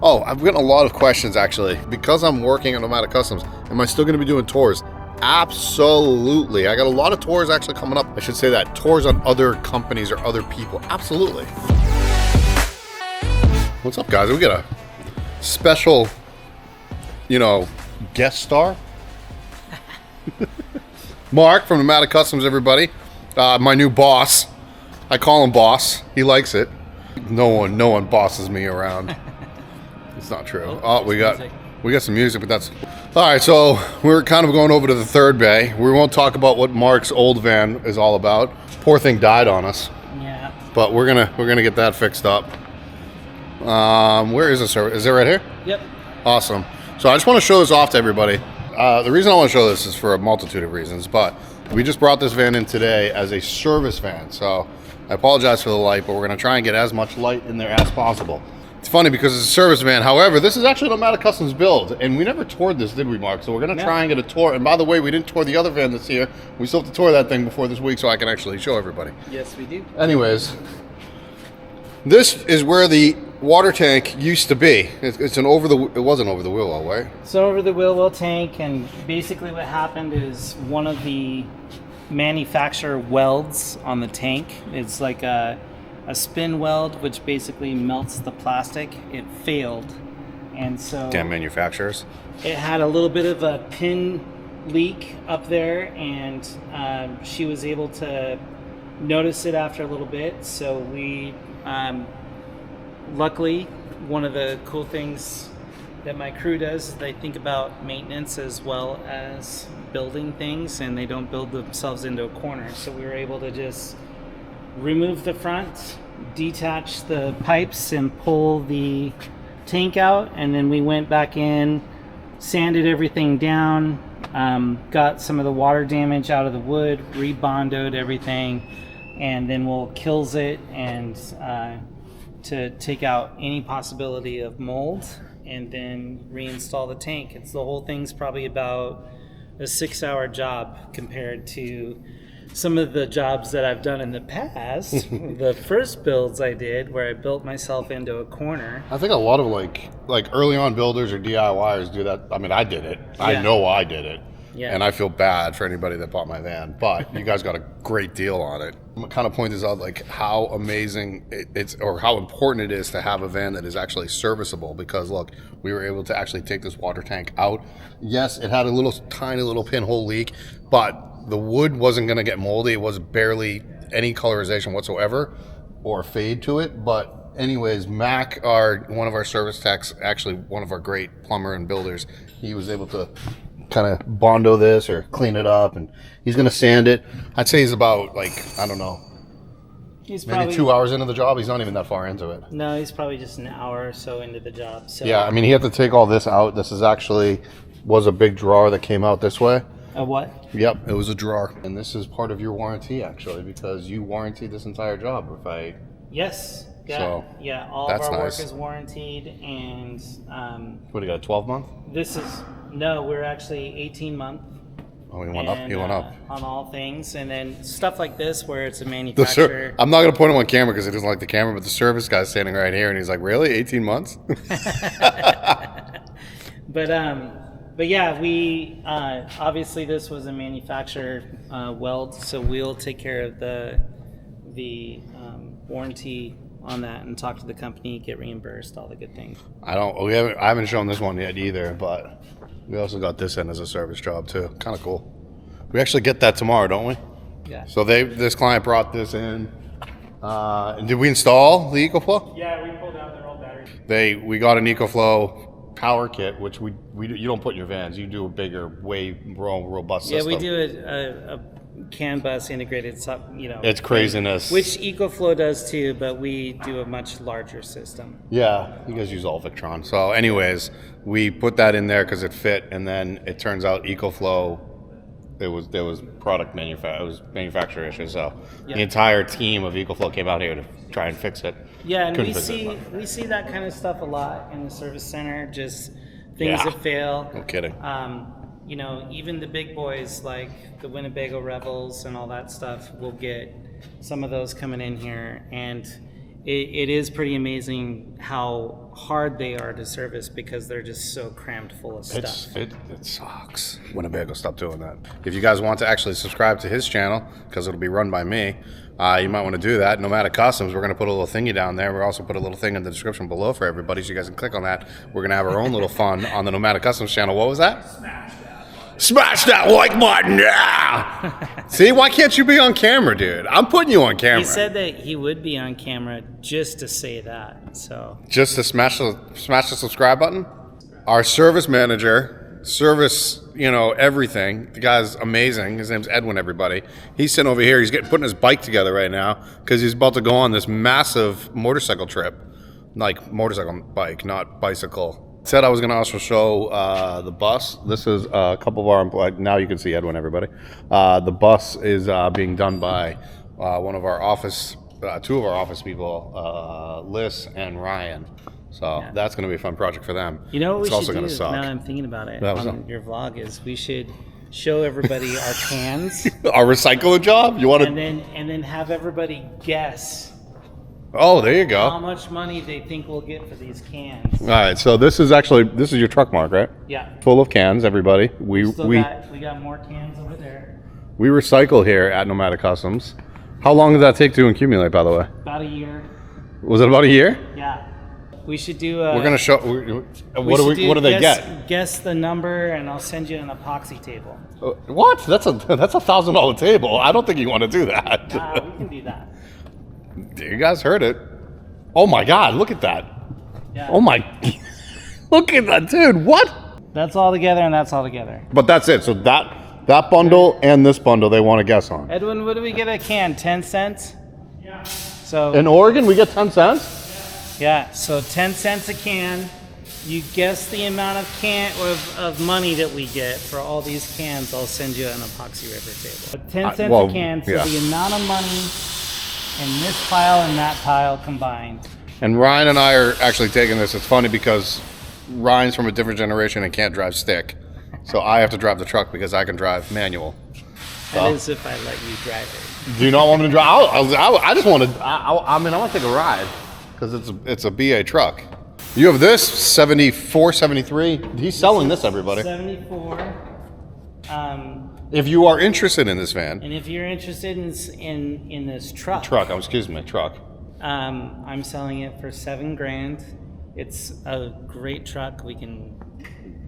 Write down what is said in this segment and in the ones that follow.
Oh, I've gotten a lot of questions actually. Because I'm working at Nomadic Customs, am I still going to be doing tours? Absolutely. I got a lot of tours actually coming up. I should say that. Tours on other companies or other people. Absolutely. What's up, guys? We got a special, guest star. Mark from Nomadic Customs, everybody. My new boss. I call him boss. He likes it. No one bosses me around. It's not true. Oh, we got some music, but that's all right. So we're kind of going over to the third bay. We won't talk about what Mark's old van is all about. Poor thing died on us. Yeah. But we're gonna get that fixed up. Where is this? Is it right here? Yep. Awesome. So I just want to show this off to everybody. The reason I want to show this is for a multitude of reasons, but we just brought this van in today as a service van. So I apologize for the light, but we're going to try and get as much light in there as possible. It's funny because it's a service van. However, this is actually a Nomadic Customs build, and we never toured this, did we, Mark? So we're going to try and get a tour. And by the way, we didn't tour the other van this year. We still have to tour that thing before this week so I can actually show everybody. Yes, we do. Anyways, this is where the water tank used to be. It was an over the wheel well, right? So over the wheel well tank, and basically what happened is one of the manufacturer welds on the tank, it's like a spin weld, which basically melts the plastic. It failed, and so Damn manufacturers. it had a little bit of a pin leak up there, and she was able to notice it after a little bit. So we luckily, one of the cool things that my crew does is they think about maintenance as well as building things, and they don't build themselves into a corner. So we were able to just remove the front, detach the pipes, and pull the tank out. And then we went back in, sanded everything down, got some of the water damage out of the wood, rebondoed everything, and then we'll kills it and to take out any possibility of mold, and then reinstall the tank. The whole thing's probably about a 6-hour job compared to some of the jobs that I've done in the past. The first builds I did where I built myself into a corner. I think a lot of like early on builders or DIYers do that. I mean, I did it. Yeah. I know I did it. Yeah. And I feel bad for anybody that bought my van, but you guys got a great deal on it. I'm kind of point this out, like how amazing it's, or how important it is to have a van that is actually serviceable, because look, we were able to actually take this water tank out. Yes, it had a tiny little pinhole leak, but the wood wasn't going to get moldy. It was barely any colorization whatsoever or fade to it. But anyways, Mac, one of our service techs, actually one of our great plumber and builders, he was able to kind of bondo this or clean it up, and he's going to sand it. I'd say he's about, I don't know, he's maybe probably 2 hours into the job. He's not even that far into it. No, he's probably just an hour or so into the job. So yeah, I mean, he had to take all this out. This was a big drawer that came out this way. A what? Yep, it was a drawer. And this is part of your warranty, actually, because you warranted this entire job. Yes. Yeah, so, yeah. All of our work is warranted, and what do you got? 12 month? We're actually 18-month. Oh, he went up. He went up on all things, and then stuff like this where it's a manufacturer. I'm not going to point him on camera because he doesn't like the camera, but the service guy's standing right here, and he's like, "Really, 18 months?" But yeah, we obviously this was a manufacturer weld, so we'll take care of the warranty on that and talk to the company, get reimbursed, all the good things. I haven't shown this one yet either, but we also got this in as a service job too. Kind of cool. We actually get that tomorrow, don't we? Yeah. So this client brought this in. Did we install the EcoFlow? Yeah, we pulled out their old battery. We got an EcoFlow power kit, which you don't put in your vans. You do a bigger, way more robust system. Yeah, we do a CAN bus integrated, it's craziness. Which EcoFlow does too, but we do a much larger system. Yeah, you guys use all Victron. So anyways, we put that in there because it fit, and then it turns out EcoFlow, there was manufacturer issues. So the entire team of EcoFlow came out here to try and fix it. Yeah, and we see that kind of stuff a lot in the service center, just things that fail. No kidding. Even the big boys like the Winnebago Rebels and all that stuff, will get some of those coming in here, and it is pretty amazing how hard they are to service because they're just so crammed full of stuff. It sucks. Winnebago, stop doing that. If you guys want to actually subscribe to his channel, because it'll be run by me, you might want to do that. Nomadic Customs, we're going to put a little thingy down there. We'll also put a little thing in the description below for everybody, so you guys can click on that. We're going to have our own little fun on the Nomadic Customs channel. What was that? Smash that like button, yeah! See, why can't you be on camera, dude? I'm putting you on camera. He said that he would be on camera just to say that, so. Just to smash the subscribe button? Our service manager, everything. The guy's amazing. His name's Edwin, everybody. He's sitting over here. He's putting his bike together right now because he's about to go on this massive motorcycle trip. Like motorcycle bike, not bicycle. Said I was going to also show the bus. This is a couple of our employees. Now you can see Edwin, everybody. The bus is being done by one of our office, two of our office people, Liz and Ryan. So yeah, that's going to be a fun project for them. You know what we should do, now I'm thinking about it, on your vlog, is we should show everybody our cans. Our recycling job? You want to? And then have everybody guess. Oh, there you go. How much money they think we'll get for these cans. All right, so this is your truck, Mark, right? Yeah. Full of cans, everybody. We got more cans over there. We recycle here at Nomadic Customs. How long does that take to accumulate, by the way? About a year. Was it about a year? Yeah. We should do. We're gonna show. What do they get? Guess the number, and I'll send you an epoxy table. What? That's a $1,000 table. I don't think you want to do that. We can do that. You guys heard it. Oh my God! Look at that. Yeah. Oh my! Look at that, dude. What? That's all together, and that's all together. But that's it. So that bundle and this bundle, they want to guess on. Edwin, what do we get a can? 10 cents. Yeah. So in Oregon, we get 10 cents. Yeah. So 10 cents a can. You guess the amount of money that we get for all these cans. I'll send you an epoxy river table. 10 cents a can. So yeah, the amount of money in this pile and that pile combined. And Ryan and I are actually taking this. It's funny because Ryan's from a different generation and can't drive stick. So I have to drive the truck because I can drive manual. That is if I let you drive it. Do you not want me to drive? I just want to, I want to take a ride because it's a BA truck. You have this, 74, 73. He's selling this, everybody. 74. If you are interested in this van. And if you're interested in this truck. Excuse me, truck. I'm selling it for $7,000. It's a great truck. We can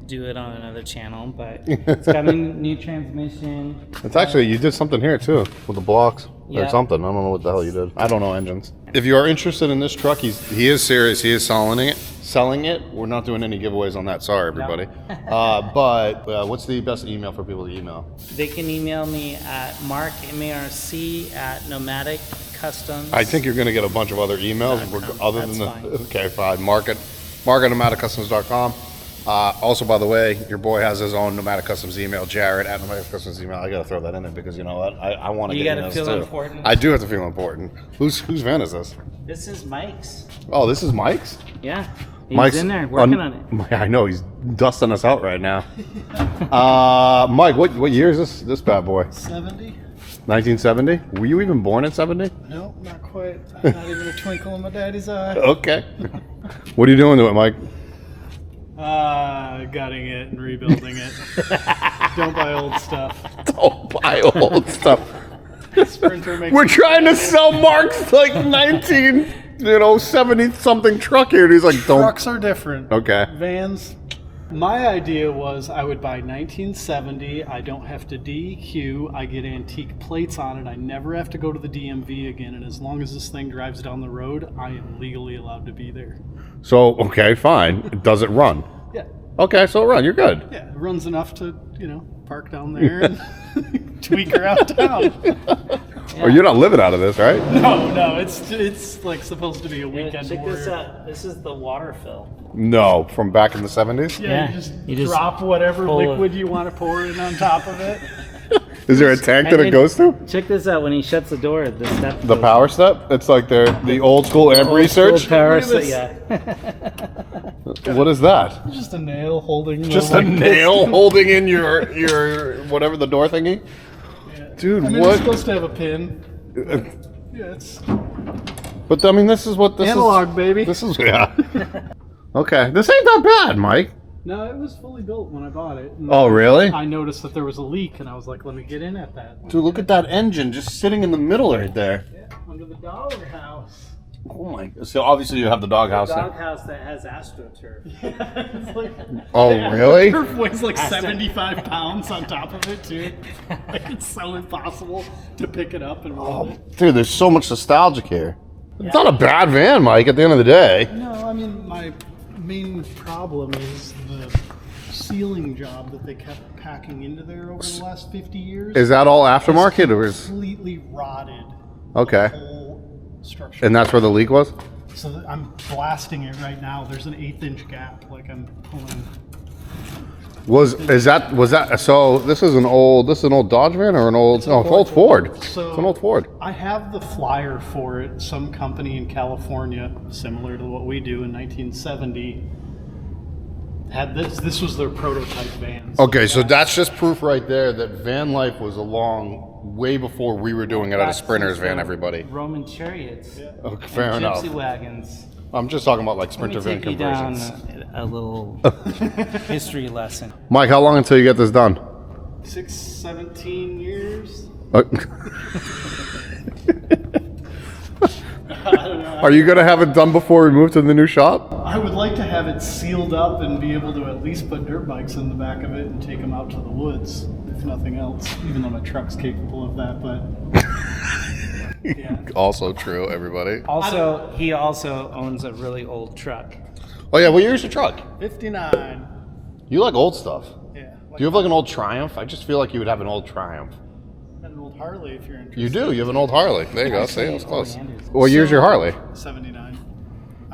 do it on another channel, but it's got a new transmission. It's actually, you did something here too with the blocks or something. I don't know what the hell you did. I don't know engines. If you are interested in this truck, he is serious. He is selling it. We're not doing any giveaways on that. Sorry, everybody. No. But what's the best email for people to email? They can email me at marc, M-A-R-C, at Nomadic Customs. I think you're going to get a bunch of other emails other than the. Fine. Okay, fine. Marc at nomadiccustoms.com. Also, by the way, your boy has his own Nomadic Customs email, Jarrod at Nomadic Customs email. I got to throw that in there because you know what? I want to get emails too. You got to feel important. I do have to feel important. Whose van is this? This is Mike's. Oh, this is Mike's? Yeah. He's in there working on it. I know. He's dusting us out right now. Mike, what year is this bad boy? 70. 1970? Were you even born in 70? No, not quite. Not even a twinkle in my daddy's eye. Okay. What are you doing to it, Mike? Gutting it and rebuilding it. Don't buy old stuff. Don't buy old stuff. We're trying to sell Mark's like 70 something truck here, and he's like, don't. Trucks are different. Okay. Vans. My idea was I would buy 1970. I don't have to DEQ. I get antique plates on it. I never have to go to the DMV again. And as long as this thing drives down the road, I am legally allowed to be there. So, okay, fine. Does it run? Yeah. Okay, so it run. You're good. Yeah, it runs enough to, park down there and tweak around town. Yeah. Or you're not living out of this, right? No, it's like supposed to be a weekend check warrior. This out. This is the water fill. No, from back in the 70s? Yeah, you just drop whatever liquid you want to pour in on top of it. Is there a tank that it goes to? Check this out. When he shuts the door, the step. The power step? It's like the old school amp research? Power step, yeah. What is that? Just a nail holding. Just a nail holding in your whatever the door thingy? Yeah. Dude, what? It's supposed to have a pin. Yeah, it's. But I mean, this is what this Analog, is. baby. This is Okay, this ain't that bad, Mike. No, it was fully built when I bought it. And Oh, really? I noticed that there was a leak, and I was like, let me get in at that. Dude, look at that engine just sitting in the middle right there. Yeah, under the doghouse. Oh my! So obviously you have the doghouse. Doghouse that has AstroTurf. It's like, Oh, really? Turf weighs like 75 pounds on top of it, too. Like, it's so impossible to pick it up and roll it. Dude, there's so much nostalgic here. It's not a bad van, Mike, at the end of the day. No, I mean, my main problem is the sealing job that they kept packing into there over the last 50 years. Is that all aftermarket or is... Completely rotted Okay. the whole structure. And that's where the leak was? So that I'm blasting it right now. There's an 1/8 gap, like I'm pulling. Was that so this is an old Dodge van or an old it's old Ford. So it's an old Ford. I have the flyer for it. Some company in California, similar to what we do in 1970, had this. This was their prototype van. Okay, so that's just proof right there that van life was along way before we were doing it at a Sprinter's van, everybody. Roman chariots. Yeah. Okay, fair and enough. gypsy wagons. I'm just talking about like Let me Sprinter van take you down conversions. a little history lesson. Mike, how long until you get this done? 17 years. Are you gonna have it done before we move to the new shop? I would like to have it sealed up and be able to at least put dirt bikes in the back of it and take them out to the woods, if nothing else. Even though my truck's capable of that, but yeah. Also true, everybody. Also, he also owns a really old truck. Oh yeah, what year's your truck? 59. You like old stuff. Yeah. Do you have like an old Triumph? I just feel like you would have an old Triumph. An old Harley, if you're interested. You do. You have an old Harley. There you go. See, Actually, that's close. Orlando's. What year's your Harley? 79.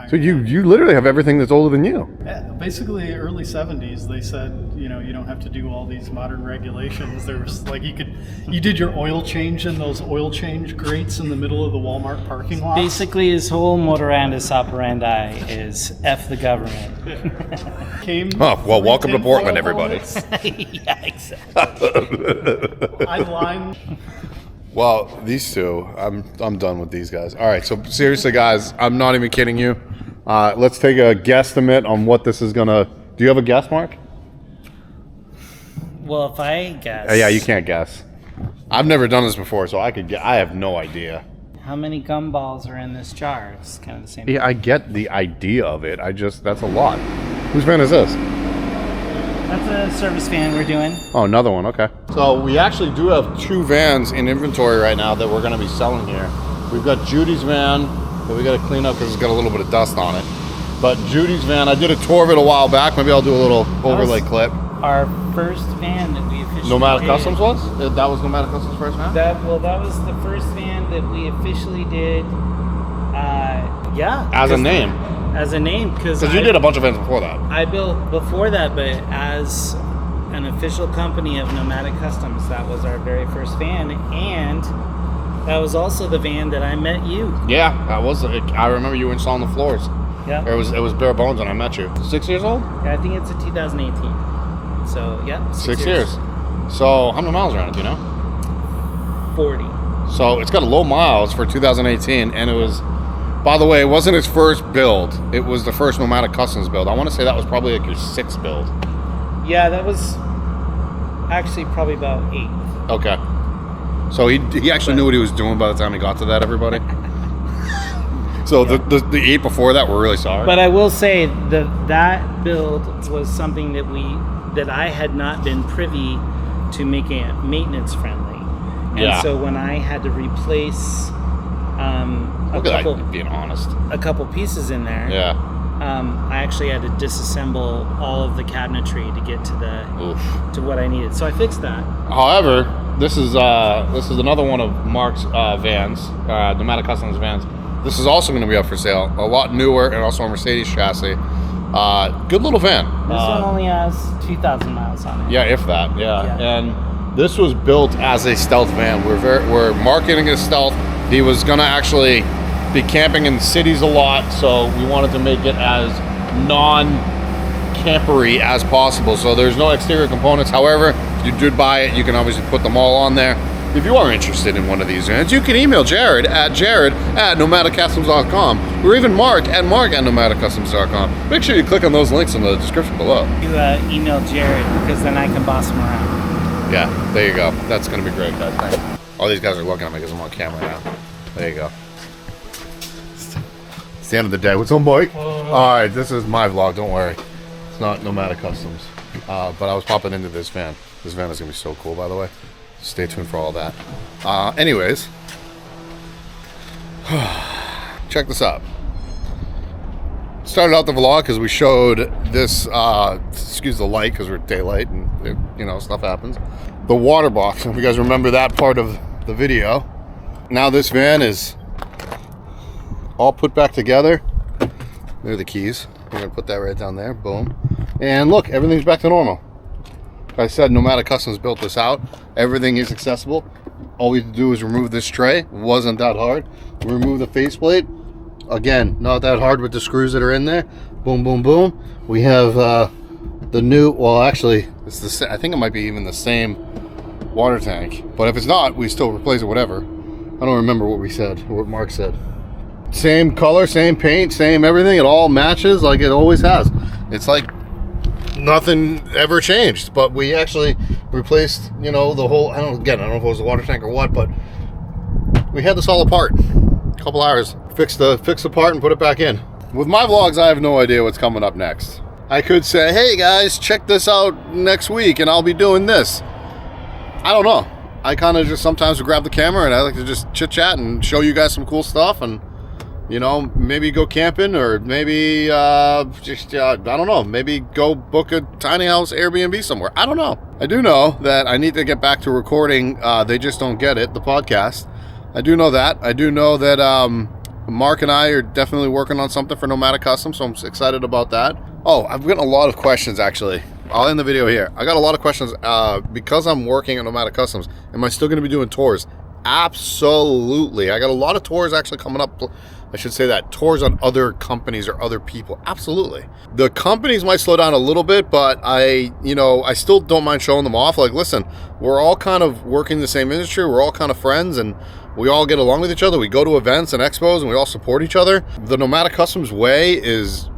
So you literally have everything that's older than you. Yeah, basically early 70s they said, you don't have to do all these modern regulations. There was like you did your oil change in those oil change grates in the middle of the Walmart parking lot. Basically, his whole modus operandi is F the government. Oh, well, welcome to Portland, everybody. Yeah, exactly. I lined. Well, these two, I'm done with these guys. All right, so seriously, guys, I'm not even kidding you. Let's take a guesstimate on what this is gonna. Do you have a guess, Mark? Well, if I guess. Yeah, you can't guess. I've never done this before, so I have no idea. How many gumballs are in this jar? It's kind of the same. Yeah, I get the idea of it. That's a lot. Whose van is this? That's a service van we're doing. Oh, another one. Okay. So we actually do have 2 vans in inventory right now that we're going to be selling here. We've got Judy's van that we got to clean up because it's got a little bit of dust on it. But Judy's van, I did a tour of it a while back. Maybe I'll do a little overlay clip. Our first van that we officially Nomadic did. Customs was? That was Nomadic Customs' first van? That was the first van that we officially did. Yeah. As a name. As a name, because Because you did a bunch of vans before that. I built before that, but as an official company of Nomadic Customs, that was our very first van, and that was also the van that I met you. Yeah, that was. I remember you installing the floors. Yeah. It was bare bones when I met you. 6 years old? Yeah, I think it's a 2018. So yeah, 6 years. So how many miles are on it? Do you know? 40. So it's got a low miles for 2018, and it was. By the way, it wasn't his first build. It was the first Nomadic Customs build. I want to say that was probably like your 6th build. Yeah, that was actually probably about 8. Okay. So he actually knew what he was doing by the time he got to that, everybody. So the 8 before that, we're really sorry. But I will say that build was something that I had not been privy to making it maintenance friendly. And so when I had to replace being honest. a couple pieces in there, I actually had to disassemble all of the cabinetry to get to what I needed. So I fixed that. However, this is another one of Mark's vans, Nomadic Customs vans. This is also going to be up for sale. A lot newer and also a Mercedes chassis. Good little van. This one only has 2,000 miles on it. Yeah, if that. Yeah. And this was built as a stealth van. We're marketing it as stealth. He was going to actually be camping in cities a lot, so we wanted to make it as non-campery as possible. So there's no exterior components. However, if you did buy it, you can obviously put them all on there. if you are interested in one of these vans, you can email Jared at nomadiccustoms.com, or even Mark at nomadiccustoms.com. Make sure you click on those links in the description below. You email Jared, because then I can boss him around. Yeah, there you go. That's going to be great, guys. Thanks. All these guys are looking at me because I'm on camera now. There you go. It's the end of the day. What's up, Mike? All right, this is my vlog. Don't worry. It's not Nomadic Customs. But I was popping into this van. This van is going to be so cool, by the way. Stay tuned for all that. Anyways, check this out. Started out the vlog because we showed this, excuse the light because we're daylight and you know, stuff happens. The water box, if you guys remember that part of the video. Now this van is all put back together. There are the keys. We're gonna put that right down there, boom. And look, everything's back to normal. Like I said, Nomadic Customs built this out. Everything is accessible. All we have to do is remove this tray. Wasn't that hard. Remove the faceplate. Again, not that hard with the screws that are in there. Boom, boom, boom. We have the new, well actually, it's the I think it might be even the same water tank. But if it's not, we still replace it, whatever. I don't remember what we said, or what Mark said. Same color, same paint, same everything. It all matches like it always has. It's like nothing ever changed, but we actually replaced, you know, the whole, I don't know if it was the water tank or what, but we had this all apart. A couple hours, fix the part and put it back in. With my vlogs, I have no idea what's coming up next. I could say, hey guys, check this out next week and I'll be doing this. I don't know. I kind of just sometimes would grab the camera and I like to just chit chat and show you guys some cool stuff, and you know, maybe go camping, or maybe I don't know, maybe go book a tiny house Airbnb somewhere. I don't know. I do know that I need to get back to recording They Just Don't Get It, the podcast. I do know that. I do know that Mark and I are definitely working on something for Nomadic Customs, so I'm excited about that. Oh, I've gotten a lot of questions actually. I'll end the video here. I got a lot of questions because I'm working at Nomadic Customs. Am I still going to be doing tours? Absolutely. I got a lot of tours actually coming up. I should say that, tours on other companies or other people. Absolutely. The companies might slow down a little bit, but I still don't mind showing them off. Like, listen, we're all kind of working the same industry. We're all kind of friends, and we all get along with each other. We go to events and expos, and we all support each other. The Nomadic Customs way is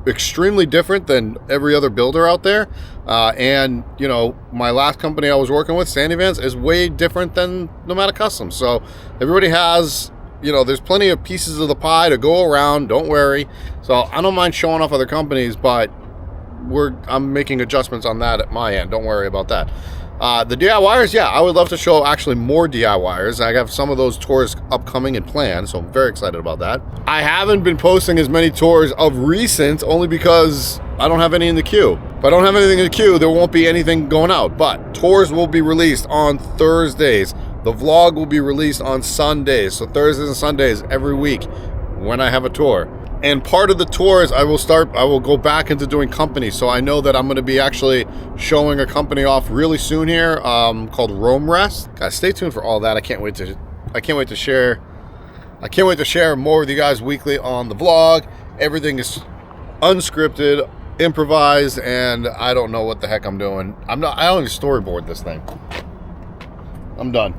extremely different than every other builder out there. And, you know, my last company I was working with, Sandy Vans, is way different than Nomadic Customs. So everybody has, you know, there's plenty of pieces of the pie to go around. Don't worry. So I don't mind showing off other companies, but I'm making adjustments on that at my end. Don't worry about that. The DIYers, yeah, I would love to show actually more DIYers. I have some of those tours upcoming and planned, so I'm very excited about that. I haven't been posting as many tours of recent, only because I don't have any in the queue. If I don't have anything in the queue, there won't be anything going out. But tours will be released on Thursdays. The vlog will be released on Sundays. So Thursdays and Sundays every week when I have a tour. And part of the tours, I will go back into doing companies. So I know that I'm going to be actually showing a company off really soon here, called Rome Rest. Guys, stay tuned for all that. I can't wait to share more with you guys weekly on the vlog. Everything is unscripted, improvised, and I don't know what the heck I'm doing. I don't even storyboard this thing. I'm done.